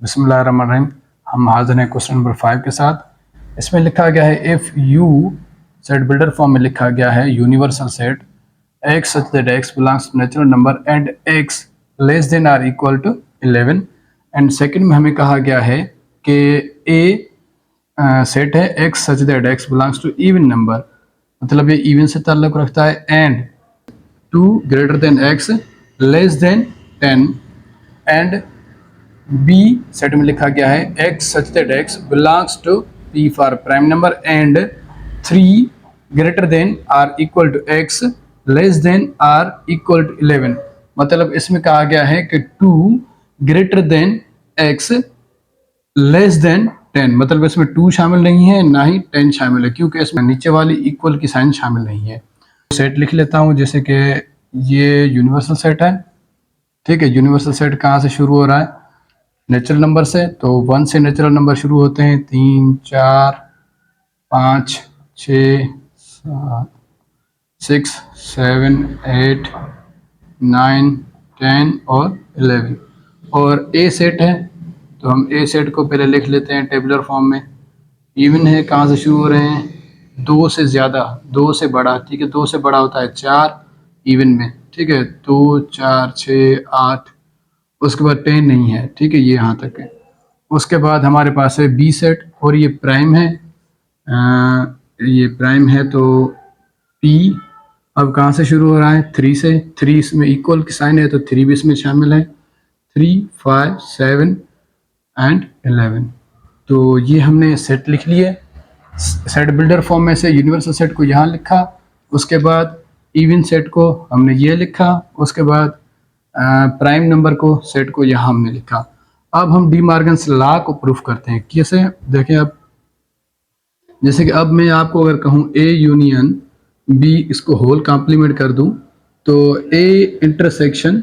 बिस्मिल्लाहिर्रहमानिर्रहीम। हम हाजिर हैं क्वेश्चन नंबर 5 के साथ। इसमें लिखा गया है if you set builder form में लिखा गया है universal set x such that x belongs to natural number and x less than or equal to 11। And second में हमें कहा गया है कि a सेट है x such that x belongs to even number, मतलब ये इवन से ताल्लुक़ रखता है, and 2 greater than x less than 10। And B set में लिखा गया है x such that x belongs to p for prime number and 3 greater than or equal to x less than or equal to 11। मतलब इसमें कहा गया है कि 2 greater than x less than 10, मतलब इसमें 2 शामिल नहीं है ना ही 10 शामिल है, क्योंकि इसमें नीचे वाली इक्वल की साइन शामिल नहीं है। सेट लिख लेता हूँ, जैसे कि ये यूनिवर्सल सेट है। ठीक है, यूनिवर्सल सेट कहाँ से शुरू हो रहा है? नेचुरल नंबर से। तो 1 से नेचुरल नंबर शुरू होते हैं, 3 4 5 6 7 6 7 8 9 10 और 11। और ए सेट है, तो हम ए सेट को पहले लिख लेते हैं टेबुलर फॉर्म में। इवन है, कहाँ से शुरू हो रहे हैं? 2 से ज़्यादा, 2 से बड़ा। ठीक है, 2 से बड़ा होता है 4 इवन में। ठीक है, 2 4 6 8, उसके बाद 10 नहीं है। ठीक है, ये यहाँ तक है। उसके बाद हमारे पास है बी सेट, और ये प्राइम है। ये प्राइम है, तो पी अब कहाँ से शुरू हो रहा है? 3 से। 3 इसमें इक्वल की साइन है, तो 3 भी इसमें शामिल है। 3 5 7 एंड 11। तो ये हमने सेट लिख लिए। सेट बिल्डर फॉर्म में से यूनिवर्सल सेट को यहाँ लिखा, उसके बाद इवन सेट को हमने ये लिखा, उसके बाद प्राइम नंबर को सेट को यहाँ हमने लिखा। अब हम डी मॉर्गन्स लॉ को प्रूफ करते हैं। कैसे? देखें, अब जैसे कि अब मैं आपको अगर कहूँ ए यूनियन बी, इसको होल कॉम्प्लीमेंट कर दूं, तो A intersection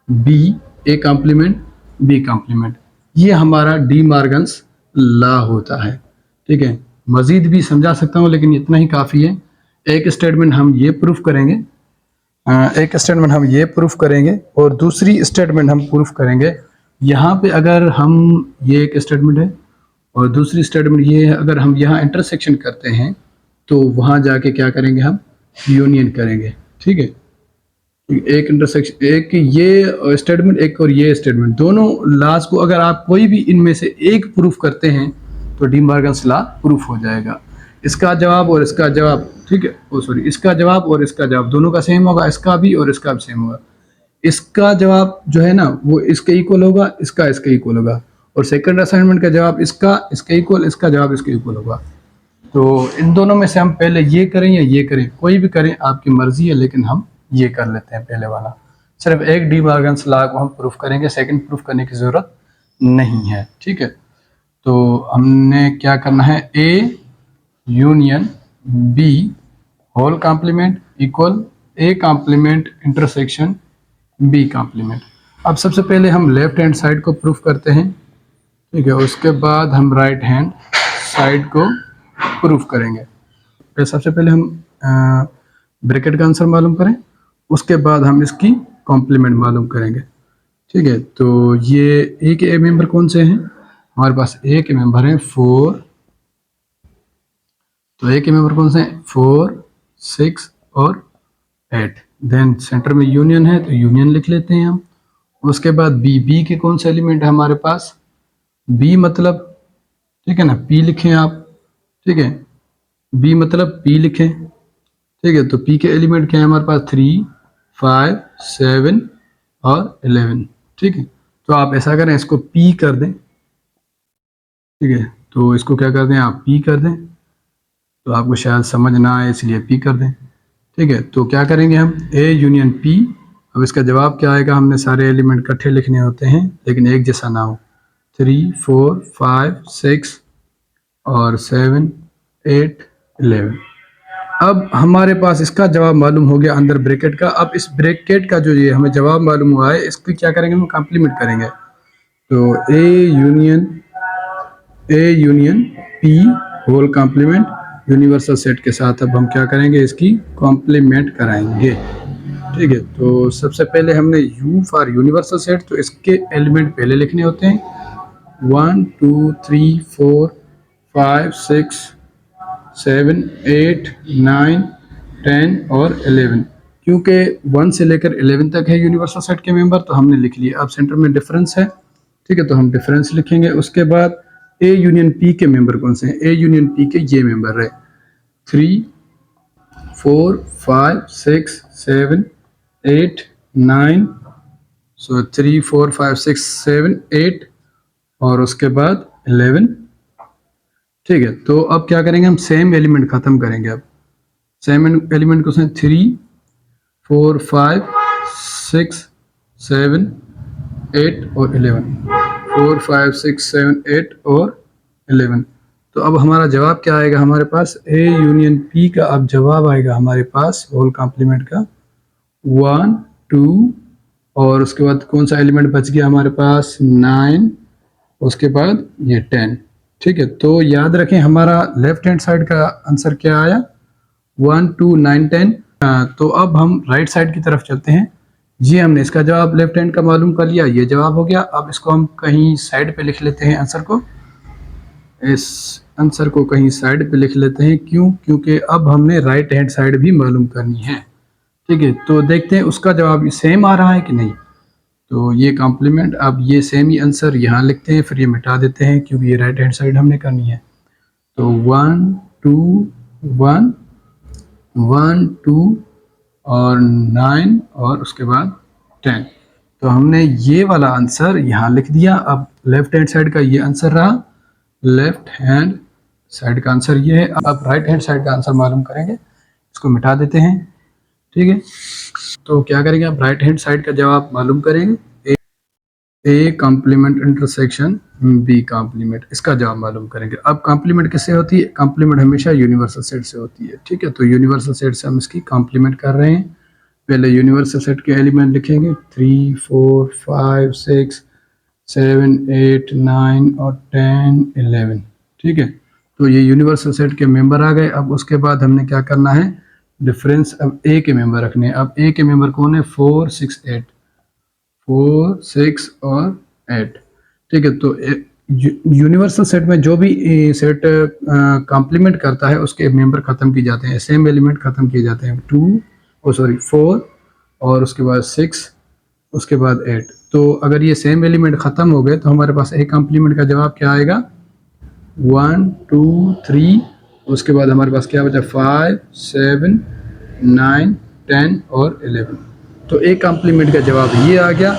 B, A complement B complement, ये हमारा डी मॉर्गन्स लॉ होता है। ठीक है, मज़ीद भी समझा सकता हूँ, लेकिन इतना ही काफ़ी है। एक स्टेटमेंट हम ये प्रूफ करेंगे, और दूसरी स्टेटमेंट हम प्रूफ करेंगे। यहाँ पे अगर हम, ये एक स्टेटमेंट है और दूसरी स्टेटमेंट ये है, अगर हम यहाँ इंटरसेक्शन करते हैं तो वहाँ जाके क्या करेंगे? हम यूनियन करेंगे। ठीक है, एक इंटरसेक्शन, एक ये स्टेटमेंट, एक और ये स्टेटमेंट, दोनों लॉज को अगर आप कोई भी इनमें से एक प्रूफ करते हैं तो डी मॉर्गन्स लॉ प्रूफ हो जाएगा। इसका जवाब और इसका जवाब, ठीक है, इसका जवाब और इसका जवाब दोनों का सेम होगा, इसका भी और इसका भी सेम होगा। इसका जवाब जो है ना, वो इसके इक्वल होगा, इसका इसके इक्वल होगा, और सेकंड असाइनमेंट का जवाब इसका इसके इक्वल, इसका जवाब इसके इक्वल होगा। तो इन दोनों में से हम पहले ये करें या ये करें, कोई भी करें, आपकी मर्जी है, लेकिन हम ये कर लेते हैं पहले वाला। सिर्फ एक डी मॉर्गन्स लॉ को हम प्रूफ करेंगे, सेकंड प्रूफ करने की ज़रूरत नहीं है। ठीक है, तो हमने क्या करना है? A union B whole complement equal A complement intersection B complement. अब सबसे पहले हम लेफ्ट हैंड साइड को प्रूफ करते हैं। ठीक है, उसके बाद हम राइट हैंड साइड को प्रूफ करेंगे। फिर सबसे पहले हम ब्रैकेट का आंसर मालूम करें, उसके बाद हम इसकी कॉम्प्लीमेंट मालूम करेंगे। ठीक है, तो ये ए के मेंबर कौन से हैं? हमारे पास ए के मेंबर हैं 4। तो ए के मेंबर कौन से हैं? 4 6 और 8। देन सेंटर में यूनियन है, तो यूनियन लिख लेते हैं हम। उसके बाद बी के कौन से एलिमेंट है हमारे पास? बी मतलब, ठीक है ना, पी लिखें आप। ठीक है, बी मतलब पी लिखें। ठीक है, तो पी के एलिमेंट क्या है हमारे पास? 3 5 7 और 11। ठीक है, तो आप ऐसा करें, इसको पी कर दें। ठीक है, तो इसको क्या कर दें? आप पी कर दें, तो आपको शायद समझ ना आए, इसलिए पी कर दें। ठीक है, तो क्या करेंगे हम? ए यूनियन पी। अब इसका जवाब क्या आएगा? हमने सारे एलिमेंट इकट्ठे लिखने होते हैं, लेकिन एक जैसा ना हो। 3 4 5 6 और 7 8 11। अब हमारे पास इसका जवाब मालूम हो गया अंदर ब्रैकेट का। अब इस ब्रैकेट का जो ये हमें जवाब मालूम हुआ है, इसकी क्या करेंगे? हम कॉम्प्लीमेंट करेंगे। तो A union P whole complement universal set के साथ अब हम क्या करेंगे? इसकी कॉम्प्लीमेंट कराएंगे। ठीक है, तो सबसे पहले हमने यू फॉर यूनिवर्सल सेट, तो इसके एलिमेंट पहले लिखने होते हैं। 1 2 3 4 5 6 7 8 9 10 और 11। क्योंकि 1 से लेकर 11 तक है यूनिवर्सल सेट के मेंबर, तो हमने लिख लिया। अब सेंटर में डिफरेंस है, ठीक है, तो हम डिफरेंस लिखेंगे। उसके बाद ए यूनियन पी के मेंबर कौन से हैं? ए यूनियन पी के ये मेंबर है 3 4 5 6 7 8 9, सो 3 4 5 6 7 8 और उसके बाद 11, ठीक है। तो अब क्या करेंगे, हम सेम एलिमेंट खत्म करेंगे। अब सेम एलिमेंट को 3 4 5 6 7 8 और 11, 4 5 6 7 8 और 11। तो अब हमारा जवाब क्या आएगा हमारे पास? ए यूनियन पी का अब जवाब आएगा हमारे पास होल कॉम्प्लीमेंट का 1 2 और उसके बाद कौन सा एलिमेंट बच गया हमारे पास? 9, उसके बाद ये 10, ठीक है। तो याद रखें हमारा लेफ्ट हैंड साइड का आंसर क्या आया? 1 2 9 10। तो अब हम राइट साइड की तरफ चलते हैं। जी, हमने इसका जवाब लेफ्ट हैंड का मालूम कर लिया, ये जवाब हो गया। अब इसको हम कहीं साइड पे लिख लेते हैं आंसर को। इस आंसर को कहीं साइड पे लिख लेते हैं। क्यों? क्योंकि अब हमने राइट हैंड साइड भी मालूम करनी है, ठीक है। तो देखते हैं उसका जवाब सेम आ रहा है कि नहीं। तो ये कॉम्प्लीमेंट, अब ये सेम ही आंसर यहाँ लिखते हैं, फिर ये मिटा देते हैं क्योंकि ये राइट हैंड साइड हमने करनी है। तो 1 2 1 1 2 और 9 और उसके बाद 10। तो हमने ये वाला आंसर यहाँ लिख दिया। अब लेफ्ट हैंड साइड का ये आंसर रहा, लेफ्ट हैंड साइड का आंसर ये है। अब राइट हैंड साइड का आंसर मालूम करेंगे, इसको मिटा देते हैं, ठीक है। तो क्या करेंगे, अब राइट हैंड साइड का जवाब मालूम करेंगे। A complement intersection B complement, इसका जवाब मालूम करेंगे। अब कॉम्प्लीमेंट किससे होती है? कॉम्प्लीमेंट हमेशा यूनिवर्सल सेट से होती है, ठीक है। तो यूनिवर्सल सेट से हम इसकी कॉम्प्लीमेंट कर रहे हैं। पहले यूनिवर्सल सेट के एलिमेंट लिखेंगे 3 4 5 6 7 8 9 और 10 11, ठीक है। तो ये यूनिवर्सल सेट के मेंबर आ गए। अब उसके बाद हमने क्या करना है? डिफरेंस अब ए के मेंबर रखने हैं। अब ए के मेंबर कौन है? 4 6 8, 4 6 और 8, ठीक है। तो यूनिवर्सल सेट में जो भी सेट कॉम्प्लीमेंट करता है उसके मेंबर खत्म किए जाते हैं, सेम एलिमेंट खत्म किए जाते हैं। 4 और उसके बाद 6, उसके बाद 8। तो अगर ये सेम एलिमेंट खत्म हो गए तो हमारे पास ए कॉम्प्लीमेंट का जवाब क्या आएगा? 1 2 3, उसके बाद हमारे पास क्या बचा? 5 7 9 10 और 11। तो ए कॉम्प्लीमेंट का जवाब ये आ गया।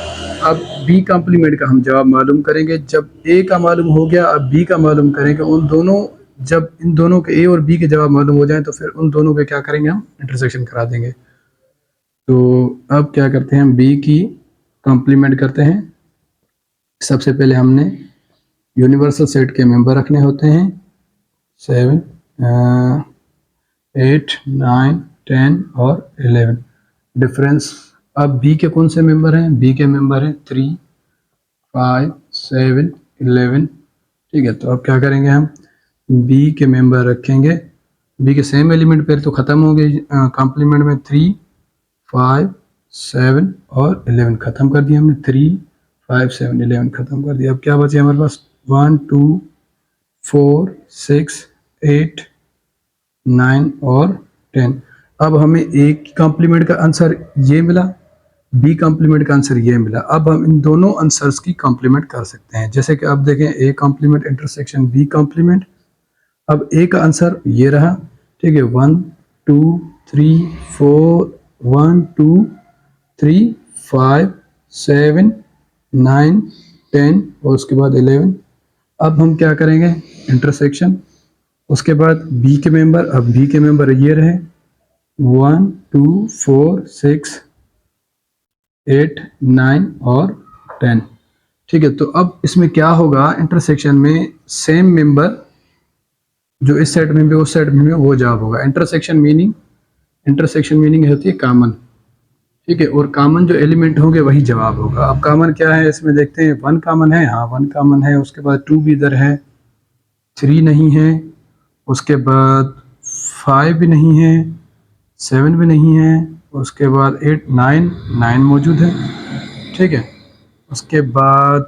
अब बी कॉम्प्लीमेंट का हम जवाब मालूम करेंगे। जब ए का मालूम हो गया, अब बी का मालूम करेंगे। उन दोनों, जब इन दोनों के ए और बी के जवाब मालूम हो जाएं तो फिर उन दोनों के क्या करेंगे, हम इंटरसेक्शन करा देंगे। तो अब क्या करते हैं, हम बी की कॉम्प्लीमेंट करते हैं। सबसे पहले हमने यूनिवर्सल सेट के मेंबर रखने होते हैं 7 8 9 10 और 11। डिफरेंस, अब बी के कौन से मेंबर हैं? बी के मेंबर हैं 3 5 7 11, ठीक है। तो अब क्या करेंगे, हम बी के मेंबर रखेंगे। बी के सेम एलिमेंट पर तो ख़त्म हो गए कॉम्प्लीमेंट में, 3 5 7 और 11 ख़त्म कर दिया हमने। 3 5 7 11 ख़त्म कर दिया। अब क्या बचे हमारे पास? 1 2 4 6 8 9 और 10। अब हमें ए की कॉम्प्लीमेंट का आंसर ये मिला, बी कॉम्प्लीमेंट का आंसर ये मिला। अब हम इन दोनों आंसर्स की कॉम्प्लीमेंट कर सकते हैं। जैसे कि अब देखें, A complement intersection B complement. अब ए का आंसर ये रहा, ठीक है। 1 2 3 4 1 2 3 5 7 9 10 और उसके बाद 11। अब हम क्या करेंगे, इंटरसेक्शन। उसके बाद बी के मेंबर, अब बी के मेंबर ये रहे 1 2 4 6 8 9 और 10, ठीक है। तो अब इसमें क्या होगा, इंटरसेक्शन में सेम मेंबर जो इस सेट में भी उस सेट में भी वो जवाब होगा। इंटरसेक्शन मीनिंग होती है कॉमन, ठीक है। और कॉमन जो एलिमेंट होंगे वही जवाब होगा। अब कॉमन क्या है इसमें देखते हैं। 1 कॉमन है, हाँ 1 कॉमन है। उसके बाद 2 भी इधर है, 3 नहीं है। उसके बाद 5 भी नहीं है, 7 भी नहीं है। उसके बाद 8 9 मौजूद है, ठीक है। उसके बाद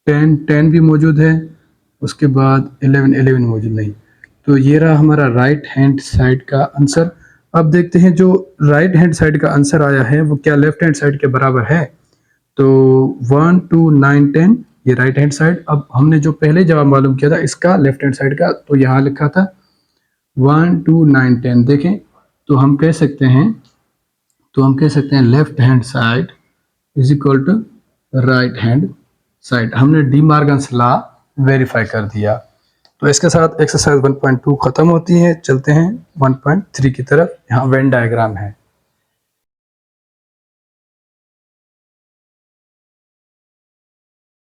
10 भी मौजूद है, उसके बाद 11 मौजूद नहीं। तो ये रहा हमारा राइट हैंड साइड का आंसर। अब देखते हैं जो राइट हैंड साइड का आंसर आया है वो क्या लेफ्ट हैंड साइड के बराबर है। तो 1 2 9 10 ये राइट हैंड साइड। अब हमने जो पहले जवाब मालूम किया था इसका लेफ्ट हैंड साइड का, तो यहाँ लिखा था 1 2 9 10। देखें तो हम कह सकते हैं left hand side is equal to right hand side. हमने डी मार्गन्स लॉ वेरीफाई कर दिया। तो इसके साथ एक्सरसाइज 1.2 खत्म होती है। चलते हैं 1.3 की तरफ। यहाँ वेन डायग्राम है।